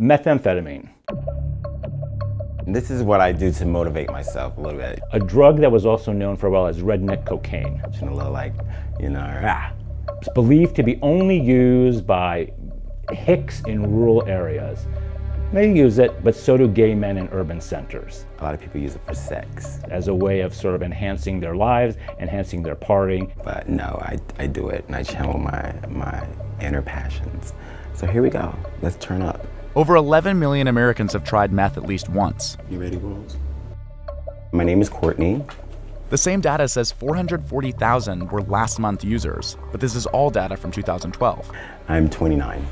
Methamphetamine. This is what I do to motivate myself a little bit. A drug that was also known for well as redneck cocaine. A little like, It's believed to be only used by hicks in rural areas. They use it, but so do gay men in urban centers. A lot of people use it for sex. As a way of sort of enhancing their lives, enhancing their partying. But no, I do it and I channel my inner passions. So here we go, let's turn up. Over 11 million Americans have tried meth at least once. You ready, girls? My name is Courtney. The same data says 440,000 were last month users, but this is all data from 2012. I'm 29.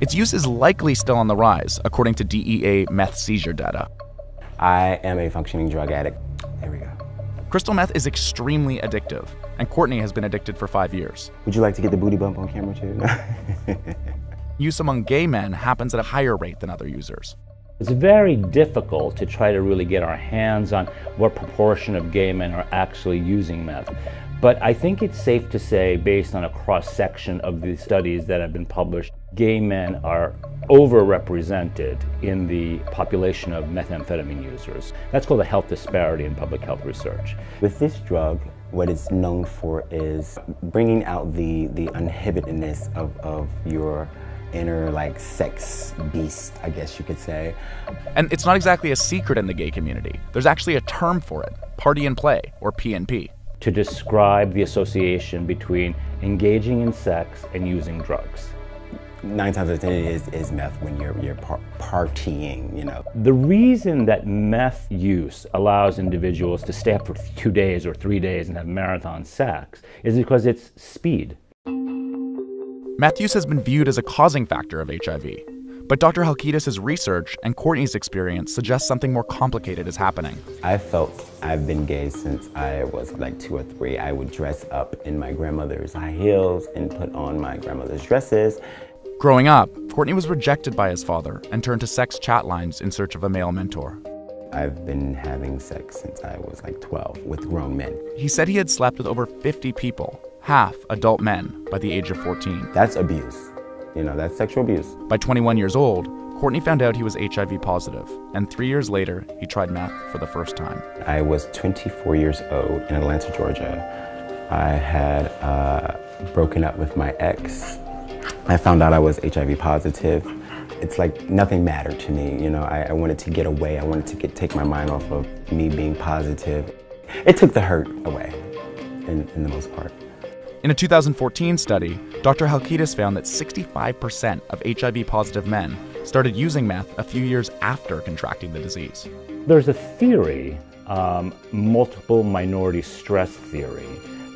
Its use is likely still on the rise, according to DEA meth seizure data. I am a functioning drug addict. There we go. Crystal meth is extremely addictive, and Courtney has been addicted for 5 years. Would you like to get the booty bump on camera too? Use among gay men happens at a higher rate than other users. It's very difficult to try to really get our hands on what proportion of gay men are actually using meth. But I think it's safe to say, based on a cross-section of the studies that have been published, gay men are overrepresented in the population of methamphetamine users. That's called a health disparity in public health research. With this drug, what it's known for is bringing out the uninhibitedness of your inner sex beast, I guess you could say. And it's not exactly a secret in the gay community. There's actually a term for it, party and play, or PNP. To describe the association between engaging in sex and using drugs. 9 times out of 10 it is meth when you're partying, The reason that meth use allows individuals to stay up for 2 days or 3 days and have marathon sex is because it's speed. Meth use has been viewed as a causing factor of HIV. But Dr. Halkitis' research and Courtney's experience suggest something more complicated is happening. I felt I've been gay since I was 2 or 3. I would dress up in my grandmother's high heels and put on my grandmother's dresses. Growing up, Courtney was rejected by his father and turned to sex chat lines in search of a male mentor. I've been having sex since I was 12 with grown men. He said he had slept with over 50 people, half adult men, by the age of 14. That's abuse. That's sexual abuse. By 21 years old, Courtney found out he was HIV positive, and 3 years later, he tried meth for the first time. I was 24 years old in Atlanta, Georgia. I had broken up with my ex. I found out I was HIV positive. It's nothing mattered to me. I wanted to get away. I wanted to take my mind off of me being positive. It took the hurt away, in the most part. In a 2014 study, Dr. Halkitis found that 65% of HIV-positive men started using meth a few years after contracting the disease. There's a theory, multiple minority stress theory,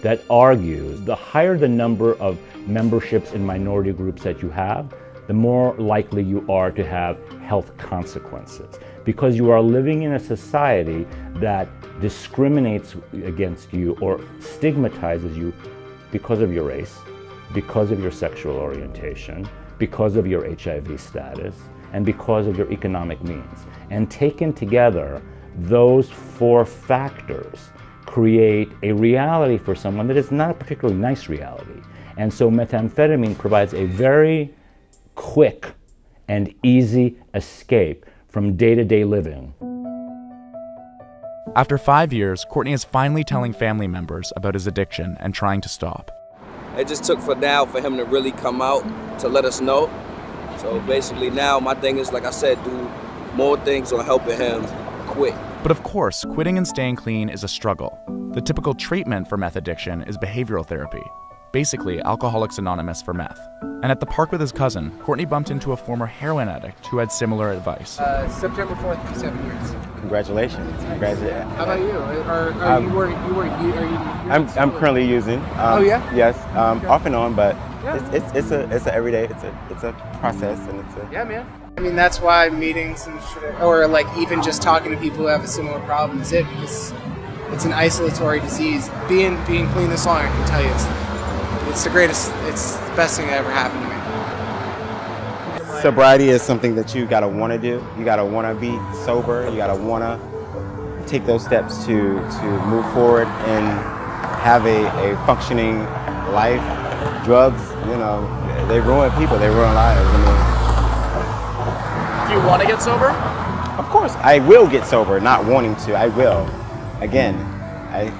that argues the higher the number of memberships in minority groups that you have, the more likely you are to have health consequences. Because you are living in a society that discriminates against you or stigmatizes you because of your race, because of your sexual orientation, because of your HIV status, and because of your economic means. And taken together, those 4 factors create a reality for someone that is not a particularly nice reality. And so methamphetamine provides a very quick and easy escape from day-to-day living. After 5 years, Courtney is finally telling family members about his addiction and trying to stop. It just took for him to really come out to let us know. So basically now my thing is, like I said, do more things on helping him quit. But of course, quitting and staying clean is a struggle. The typical treatment for meth addiction is behavioral therapy, basically Alcoholics Anonymous for meth. And at the park with his cousin, Courtney bumped into a former heroin addict who had similar advice. September 4th, 7 years. Congratulations. Congratulations. How about you? I'm currently using. Oh yeah? Yes, Okay. off and on, but Yeah. it's a everyday. It's a process, and it's a. Yeah, man. I mean, that's why meetings and shit, or even just talking to people who have a similar problem is it, because it's an isolatory disease. Being clean this long, I can tell you, it's the greatest, it's the best thing that ever happened to me. Sobriety is something that you gotta want to do. You gotta want to be sober. You gotta want to take those steps to move forward and have a functioning life. Drugs, they ruin people. They ruin lives. Do you want to get sober? Of course, I will get sober, not wanting to. I will. Again, I